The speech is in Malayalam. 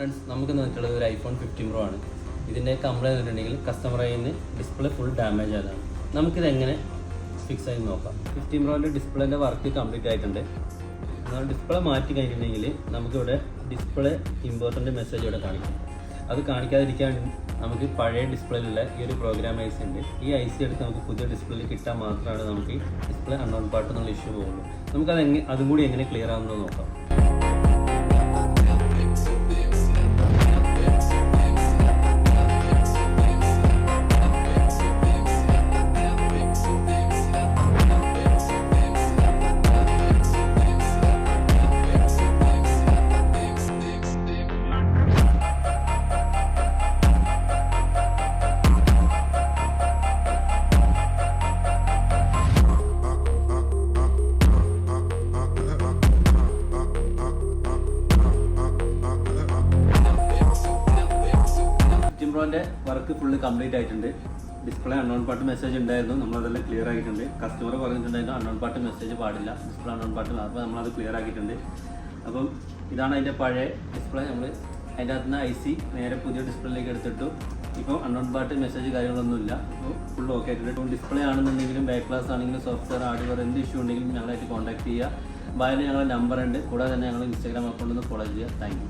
ഫ്രണ്ട്സ്, നമുക്ക് നോക്കിയിട്ടുള്ളത് ഒരു ഐഫോൺ 15 Pro ആണ്. ഇതിൻ്റെ കംപ്ലൈൻറ്റ് വന്നിട്ടുണ്ടെങ്കിൽ കസ്റ്റമറിൽ നിന്ന് ഡിസ്പ്ലേ ഫുൾ ഡാമേജ് ആയതാണ്. നമുക്കിത് എങ്ങനെ ഫിക്സ് ആയി നോക്കാം. 15 Proൻ്റെ ഡിസ്പ്ലേൻ്റെ വർക്ക് കംപ്ലീറ്റ് ആയിട്ടുണ്ട്. എന്നാൽ ഡിസ്പ്ലേ മാറ്റി കഴിഞ്ഞിട്ടുണ്ടെങ്കിൽ നമുക്കിവിടെ ഡിസ്പ്ലേ ഇമ്പോർട്ടൻ്റ് മെസ്സേജ് ഇവിടെ കാണിക്കും. അത് കാണിക്കാതിരിക്കാൻ നമുക്ക് പഴയ ഡിസ്പ്ലേയിലുള്ള ഈ ഒരു പ്രോഗ്രാം ഐ സി ഉണ്ട്. ഈ ഐ സി എടുത്ത് നമുക്ക് പുതിയ ഡിസ്പ്ലേയിൽ കിട്ടാൻ മാത്രമാണ് നമുക്ക് ഡിസ്പ്ലേ അൺനോൺ പാർട്ട് എന്നുള്ള ഇഷ്യൂ പോകുള്ളൂ. നമുക്കത് അതും കൂടി എങ്ങനെ ക്ലിയർ ആവുന്നത് നോക്കാം. പ്രോൻ്റെ വർക്ക് ഫുള്ള് കംപ്ലീറ്റ് ആയിട്ടുണ്ട്. ഡിസ്പ്ലേ അൺനോൺ പാർട്ട് മെസ്സേജ് ഉണ്ടായിരുന്നു, നമ്മളതെല്ലാം ക്ലിയർ ആക്കിയിട്ടുണ്ട്. കസ്റ്റമർ പറഞ്ഞിട്ടുണ്ടായിരുന്നു അൺനോൺ പാർട്ട് മെസ്സേജ് പാടില്ല, ഡിസ്പ്ലേ അൺനോൺ പാർട്ട്. അപ്പോൾ നമ്മളത് ക്ലിയർ ആക്കിയിട്ടുണ്ട്. അപ്പം ഇതാണ് അതിൻ്റെ പഴയ ഡിസ്പ്ലേ. നമ്മൾ അതിൻ്റെ അകത്ത് നിന്ന് ഐ സി നേരെ പുതിയ ഡിസ്പ്ലേയിലേക്ക് എടുത്തിട്ടു. ഇപ്പോൾ അൺനോൺ പാർട്ട് മെസ്സേജ് കാര്യങ്ങളൊന്നുമില്ല. ഇപ്പോൾ ഫുൾ ഓക്കെ ആയിട്ടുണ്ട്. ഇപ്പോൾ ഡിസ്പ്ലേ ആണെന്നുണ്ടെങ്കിലും ബാക്ക് ഗ്ലാസ് ആണെങ്കിലും സോഫ്റ്റ്വെയർ ഹാർഡ്വെയർ എന്ത് ഇഷ്യൂ ഉണ്ടെങ്കിലും ഞങ്ങളായിട്ട് കോൺടാക്ട് ചെയ്യുക. ബായിൽ ഞങ്ങളുടെ നമ്പർ ഉണ്ട്. കൂടാതെ തന്നെ ഞങ്ങൾ ഇൻസ്റ്റാഗ്രാം അക്കൗണ്ടിൽ നിന്ന് ഫോളോ ചെയ്യുക. Thank you.